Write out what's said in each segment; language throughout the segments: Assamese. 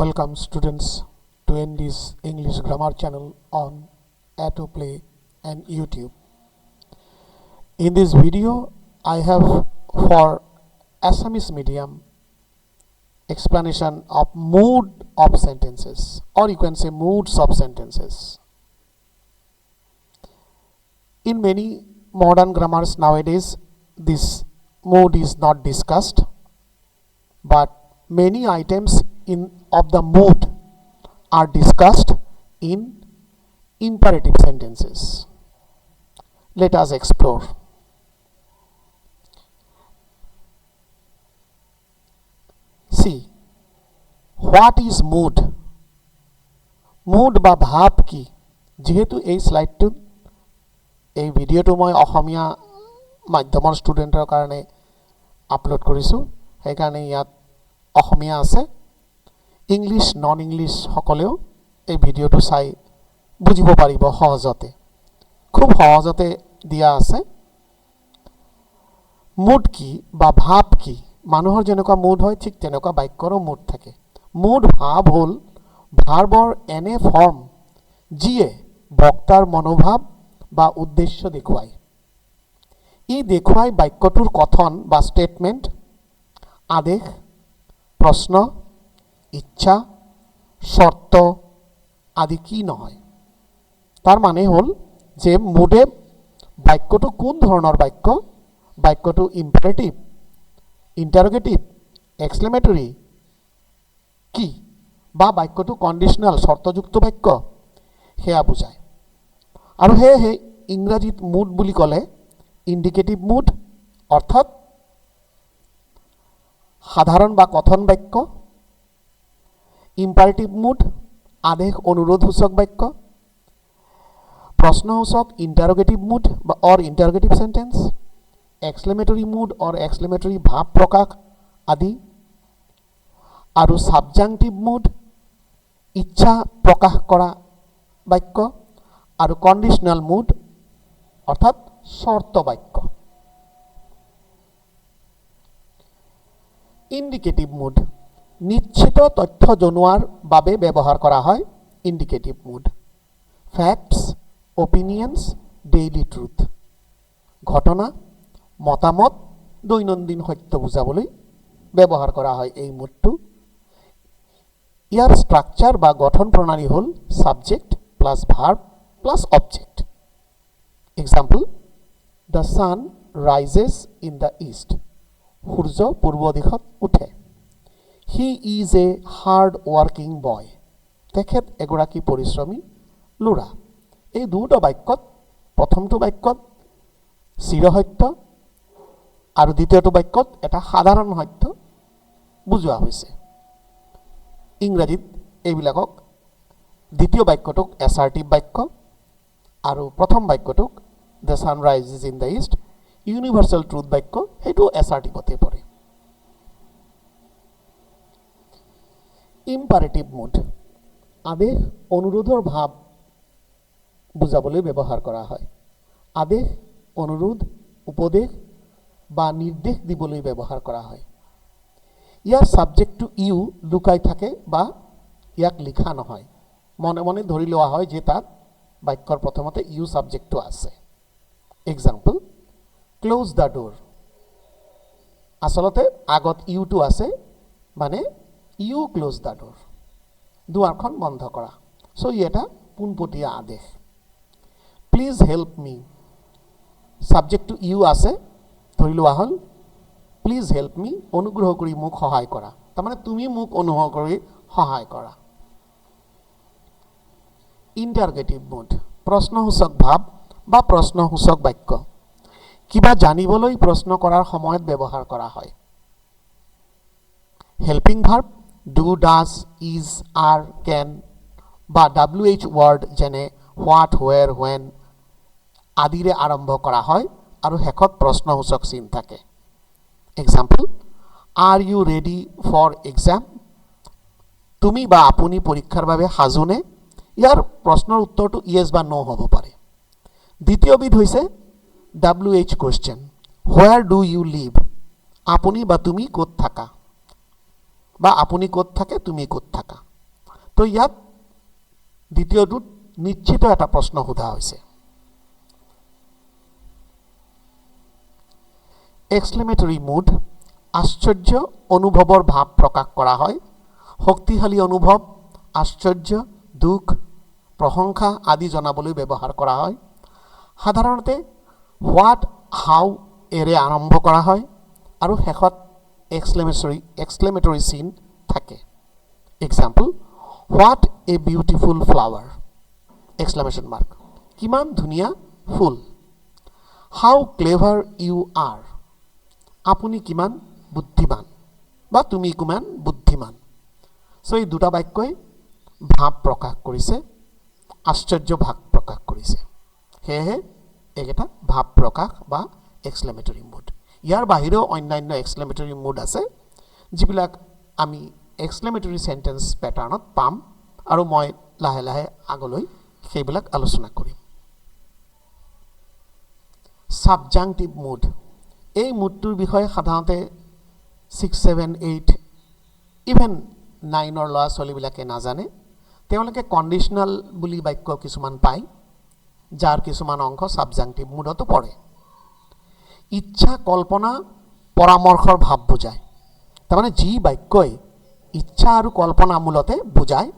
Welcome students to ND's English Grammar channel on Autoplay and YouTube. In this video, I have for Assamese medium explanation of mood of sentences, or you can say moods of sentences. In many modern grammars nowadays, this mood is not discussed, but many items of the mood are discussed in imperative sentences. Let us explore. See, what is mood? Mood বা ভাব কি? যেহেতু এই স্লাইডটো এই ভিডিওটো মই অসমীয়া মাধ্যমৰ ষ্টুডেন্টৰ কাৰণে আপলোড কৰিছো, সেইকাৰণে ইয়াত অসমীয়া আছে। ইংলিশ নন ইংলিশ সকলেও এই ভিডিওটো চাই বুজিব পাৰিব সহজতে, খুব সহজতে দিয়া আছে। মুড কি বা ভাব কি? মানুহৰ যেনেকুৱা মুড হয় ঠিক তেনেকুৱা বাক্যৰো মুড থাকে। মুড ভাব হ'ল ভাৰ্বৰ এনে ফৰ্ম যিয়ে বক্তাৰ মনোভাৱ বা উদ্দেশ্য দেখুৱায়। ই দেখুৱায় বাক্যটোৰ কথন বা ষ্টেটমেণ্ট, আদেশ, প্ৰশ্ন, ইচ্ছা, শৰ্ত আদি কি নহয়। তাৰ মানে হল যে মুডে বাক্যটো কোন ধৰণৰ বাক্য, বাক্যটো ইম্পাৰেটিভ, ইন্টাৰোগেটিভ, এক্সক্লেমেটৰি কি, বা বাক্যটো কন্ডিশনাল শৰ্তযুক্ত বাক্য সেয়া বুজায়। আৰু সেয়েহে ইংৰাজীত মুড বুলি ক'লে ইণ্ডিকেটিভ মুড অৰ্থাৎ সাধাৰণ বা কথন বাক্য, ইম্পাৰেটিভ মুড আদেশ অনুৰোধসূচক বাক্য, প্ৰশ্নসূচক ইন্টাৰোগেটিভ মুড বা অৰ ইন্টাৰোগেটিভ সেন্টেন্স, এক্সক্লেমেটৰি মুড অৰ এক্সক্লেমেটৰি ভাব প্ৰকাশ আদি, আৰু সাবজাংটিভ মুড ইচ্ছা প্ৰকাশ কৰা বাক্য, আৰু কন্ডিশনাল মুড অৰ্থাৎ শৰ্ত বাক্য। ইন্ডিকেটিভ মুড নিশ্চিত তথ্য জনোৱাৰ বাবে ব্যৱহাৰ কৰা হয়। Indicative mood facts, opinions, daily truth ঘটনা, মতামত, দৈনন্দিন সত্য বুজাবলৈ ব্যৱহাৰ কৰা হয় এই মুডটো। ইয়াৰ স্ট্ৰাকচাৰ বা গঠন প্ৰণালী হ'ল subject plus verb plus object. Example, the sun rises in the east, সূৰ্য পূৰ্ব দিশত উঠে। He is a hard working boy, তেখেত এগৰাকী পৰিশ্ৰমী ল'ৰা। এই দুটো বাক্যত প্ৰথমটো বাক্যত চিৰসত্য আৰু দ্বিতীয়টো বাক্যত এটা সাধাৰণ সত্য বুজোৱা হৈছে। ইংৰাজীত এইবিলাকক দ্বিতীয় বাক্যটোক এছাৰ্টিভ বাক্য আৰু প্ৰথম বাক্যটোক the sunrise is in the east universal truth বাক্য, সেইটো এছাৰ্টিভতে পৰে। ইম্পাৰেটিভ মুড আদেশ অনুৰোধৰ ভাৱ বুজাবলৈ ব্যৱহাৰ কৰা হয়। আদেশ, অনুৰোধ, উপদেশ বা নিৰ্দেশ দিবলৈ ব্যৱহাৰ কৰা হয়। ইয়াৰ সাবজেক্টটো ইউ লুকাই থাকে বা ইয়াক লিখা নহয়, মনে মনে ধৰি লোৱা হয় যে তাত বাক্যৰ প্ৰথমতে ইউ সাবজেক্টটো আছে। এক্সাম্পল, ক্লোজ দ্য ডোৰ, আচলতে আগত ইউটো আছে, মানে ইউ ক্লোজ দ্য ডোৰ, দুৱাৰখন বন্ধ কৰা। সো ই এটা পোনপটীয়া আদেশ। প্লিজ হেল্প মি, সাবজেক্টটো ইউ আছে, ধৰি লোৱা হ'ল প্লিজ হেল্প মি, অনুগ্ৰহ কৰি মোক সহায় কৰা, তাৰমানে তুমি মোক অনুগ্ৰহ কৰি সহায় কৰা। ইন্টাৰোগেটিভ মুড প্ৰশ্নসূচক ভাব বা প্ৰশ্নসূচক বাক্য, কিবা জানিবলৈ প্ৰশ্ন কৰাৰ সময়ত ব্যৱহাৰ কৰা হয়। Helping verb do, does, is, are, can বা WH ওয়াৰ্ড যেনে হোৱাট, হুৱেৰ, হুৱেন আদিৰে আৰম্ভ কৰা হয় আৰু শেষত প্ৰশ্নসূচক চিন থাকে। Example, are you ready for exam, তুমি বা আপুনি পৰীক্ষাৰ বাবে সাজুনে। ইয়াৰ প্ৰশ্নৰ উত্তৰটো ইয়েছ বা নো হ'ব পাৰে। দ্বিতীয়বিধ হৈছে WH question, where do you live, আপুনি বা তুমি ক'ত থাকা, বা আপুনি ক'ত থাকে, তুমি ক'ত থাকা। তো ইয়াত দ্বিতীয়টোত নিশ্চিত এটা প্ৰশ্ন সোধা হৈছে। এক্সক্লেমেটৰী মুড আশ্চৰ্য অনুভৱৰ ভাৱ প্ৰকাশ কৰা হয়। শক্তিশালী অনুভৱ, আশ্চৰ্য, দুখ, প্ৰশংসা আদি জনাবলৈ ব্যৱহাৰ কৰা হয়। সাধাৰণতে হোৱাট, হাউ এৰে আৰম্ভ কৰা হয় আৰু শেষত এক্সক্লেমেটৰী চিন থাকে। Example, what a beautiful flower! Exclamation mark. কিমান ধুনীয়া ফুল! হাউ ক্লেভাৰ ইউ আৰ! আপুনি কিমান বুদ্ধিমান বা তুমি কিমান বুদ্ধিমান। চ' এই দুটা বাক্যই ভাৱ প্ৰকাশ কৰিছে, আশ্চৰ্য ভাৱ প্ৰকাশ কৰিছে। সেয়েহে এইকেইটা ভাৱ প্ৰকাশ বা এক্সক্লেমেটৰী মুড। ইয়াৰ বাহিৰেও অন্যান্য এক্সক্লেমেটৰী মুড আছে, যিবিলাক আমি এক্সক্লেমেটৰী চেণ্টেন্স পেটাৰ্ণত পাম আৰু মই লাহে লাহে আগলৈ সেইবিলাক আলোচনা কৰিম। ছাবজাংটিভ মুড। এই মুডটোৰ বিষয়ে সাধাৰণতে 6, 7, 8 ইভেন 9ৰ ল'ৰা ছোৱালীবিলাকে নাজানে। তেওঁলোকে কণ্ডিশ্যনেল বুলি বাক্য কিছুমান পায়, যাৰ কিছুমান অংশ ছাবজাংটিভ মুডতো পৰে। ইচ্ছা, কল্পনা, পৰামৰ্শৰ ভাৱ বুজায়। তাৰমানে যি বাক্যই ইচ্ছা আৰু কল্পনা মূলতে বুজায়,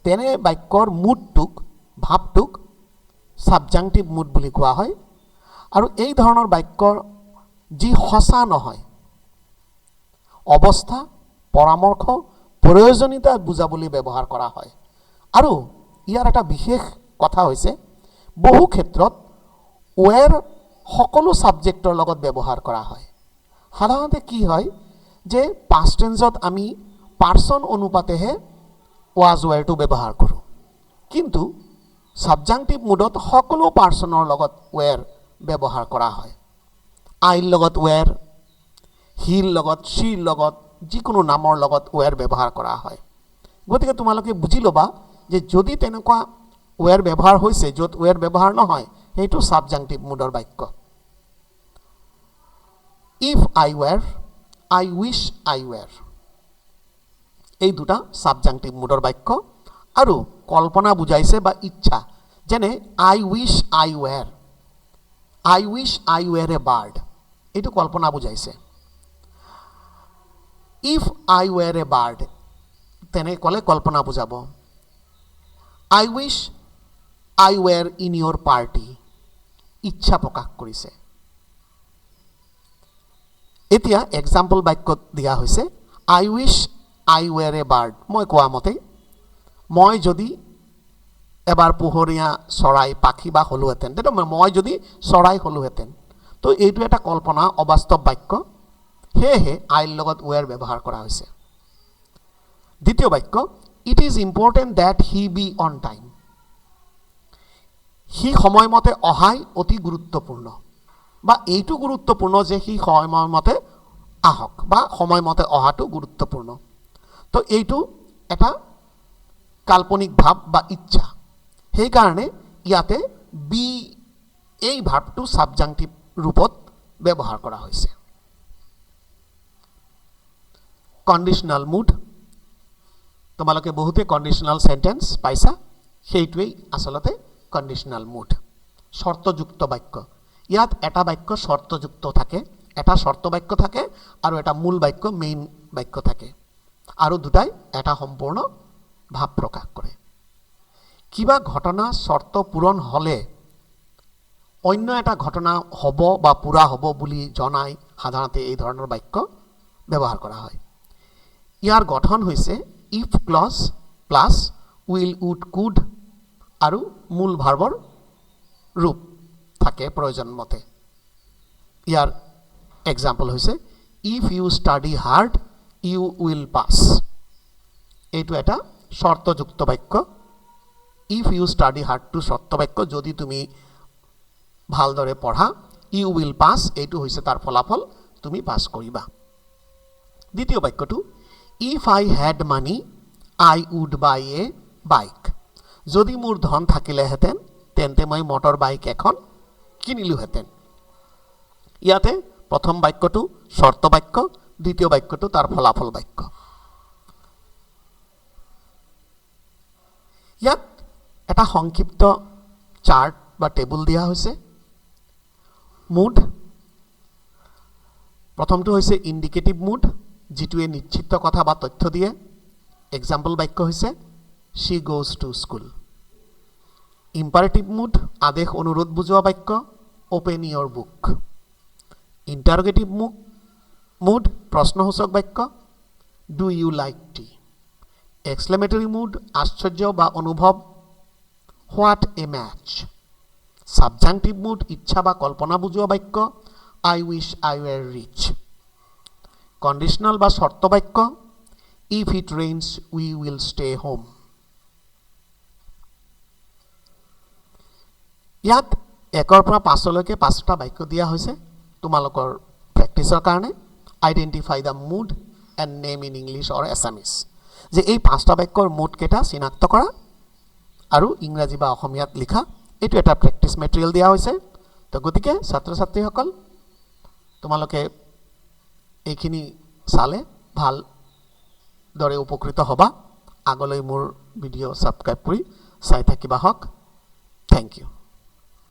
তেনে বাক্যৰ মুডটোক, ভাৱটোক ছাবজাংটিভ মুড বুলি কোৱা হয়। আৰু এই ধৰণৰ বাক্যৰ যি সঁচা নহয়, অৱস্থা, পৰামৰ্শ, প্ৰয়োজনীয়তা বুজাবলৈ ব্যৱহাৰ কৰা হয়। আৰু ইয়াৰ এটা বিশেষ কথা হৈছে, বহু ক্ষেত্ৰত ৱেৰ সকলো ছাবজেক্টৰ লগত ব্যৱহাৰ কৰা হয়। সাধাৰণতে কি হয় যে পাষ্ট টেন্সত আমি পাৰ্চন অনুপাতেহে ৱাজ ৱেৰটো ব্যৱহাৰ কৰোঁ, কিন্তু ছাবজাংটিভ মুডত সকলো পাৰ্চনৰ লগত ৱেৰ ব্যৱহাৰ কৰা হয়। আইৰ লগত ৱেৰ, হিৰ লগত, শ্ৰীৰ লগত, যিকোনো নামৰ লগত ৱেৰ ব্যৱহাৰ কৰা হয়। গতিকে তোমালোকে বুজি ল'বা যে যদি তেনেকুৱা ৱেৰ ব্যৱহাৰ হৈছে, য'ত ৱেৰ ব্যৱহাৰ নহয়, সেইটো ছাবজাংটিভ মুডৰ বাক্য। If I were, I wish I ৱেৰ, এই দুটা ছাবজাংটিভ মুডৰ বাক্য। আৰু কল্পনা বুজাইছে বা ইচ্ছা, যেনে I wish I were, I wish I were a bird, এইটো কল্পনা বুজাইছে। If I were a bird, তেনে ক'লে কল্পনা বুজাব। I wish I were in your party, ইচ্ছা প্ৰকাশ কৰিছে। এতিয়া এক্সাম্পল বাক্যত দিয়া হৈছে, আই wish I were a bird. মই কোৱা মতে, মই যদি এবাৰ পোহৰীয়া চৰাই, পাখি বা হ'লোহেঁতেন, তেতিয়া মই যদি চৰাই হ'লোহেঁতেন। তো এইটো এটা কল্পনা, অবাস্তৱ বাক্য। সেয়েহে আইৰ লগত ৱেৰ ব্যৱহাৰ কৰা হৈছে। দ্বিতীয় বাক্য, it is important that he be on time. সি সময়মতে অহাই অতি গুৰুত্বপূৰ্ণ, বা এইটো গুৰুত্বপূৰ্ণ যে সি সময়মতে আহক, বা সময়মতে অহাটো গুৰুত্বপূৰ্ণ। তো এইটো এটা কাল্পনিক ভাৱ বা ইচ্ছা। সেইকাৰণে ইয়াতে বি, এই ভাৱটো ছাবজাংটিভ ৰূপত ব্যৱহাৰ কৰা হৈছে। Conditional mood. তোমালোকে বহুতে কণ্ডিশ্যনেল চেণ্টেন্স পাইছা, সেইটোৱেই আচলতে কণ্ডিশ্যনেল মুড, চৰ্তযুক্ত বাক্য। ইয়াত এটা বাক্য চৰ্তযুক্ত থাকে, এটা চৰ্ত বাক্য থাকে, আৰু এটা মূল বাক্য, মেইন বাক্য থাকে, আৰু দুটাই এটা সম্পূৰ্ণ ভাৱ প্ৰকাশ কৰে। কিবা ঘটনা চৰ্ত পূৰণ হ'লে অন্য এটা ঘটনা হ'ব বা পূৰা হ'ব বুলি জনাই সাধাৰণতে এই ধৰণৰ বাক্য ব্যৱহাৰ কৰা হয়। ইয়াৰ গঠন হৈছে if clause plus will, would, could আৰু মূল ভাৰ্বৰ ৰূপ থাকে প্ৰয়োজন মতে। ইয়াৰ এক্সাম্পল হৈছে, if you study hard you will pass. এইটো এটা চৰ্তযুক্ত বাক্য। ইফ ইউ ষ্টাডি হাৰ্ডটো চৰ্ত বাক্য, যদি তুমি ভালদৰে পঢ়া, ইউ উইল পাছ, এইটো হৈছে তাৰ ফলাফল, তুমি পাছ কৰিবা। দ্বিতীয় বাক্যটো, if I had money I would buy a bike. যদি মোৰ ধন থাকিলেহেঁতেন, তেন্তে মই মটৰ বাইক এখন কিনিলোহেঁতেন। ইয়াতে প্ৰথম বাক্যটো চৰ্ত বাক্য, দ্বিতীয় বাক্যটো তাৰ ফলাফল বাক্য। ইয়াত এটা সংক্ষিপ্ত চাৰ্ট বা টেবুল দিয়া হৈছে। মুড, প্ৰথমটো হৈছে ইণ্ডিকেটিভ মুড, যিটোৱে নিশ্চিত কথা বা তথ্য দিয়ে। এক্সাম্পল বাক্য হৈছে she goes to school. Imperative mood, আদেশ অনুৰোধ বুজোৱা বাক্য open your book. Interrogative mood, প্ৰশ্নসূচক বাক্য do you like tea. Exclamatory mood, আশ্চৰ্য বা অনুভৱ what a match. Subjunctive mood, ইচ্ছা বা কল্পনা বুজোৱা বাক্য I wish I were rich. কণ্ডিশনাল বা শর্ত বাক্য if it rains we will stay home. ইয়াত 1 পৰা 5 লৈকে 5টা বাক্য দিয়া হৈছে তোমালোকৰ প্ৰেক্টিছৰ কাৰণে। Identify the mood and name in English or Assamese, যে এই 5টা বাক্যৰ মুড কেইটা চিনাক্ত কৰা আৰু ইংৰাজী বা অসমীয়াত লিখা। এইটো এটা প্ৰেক্টিছ মেটেৰিয়েল দিয়া হৈছে। তো গতিকে ছাত্ৰ ছাত্ৰীসকল তোমালোকে এইখিনি চালে ভালদৰে উপকৃত হ'বা। আগলৈ মোৰ ভিডিঅ' ছাবস্ক্ৰাইব কৰি চাই থাকিবা হওক। Thank U.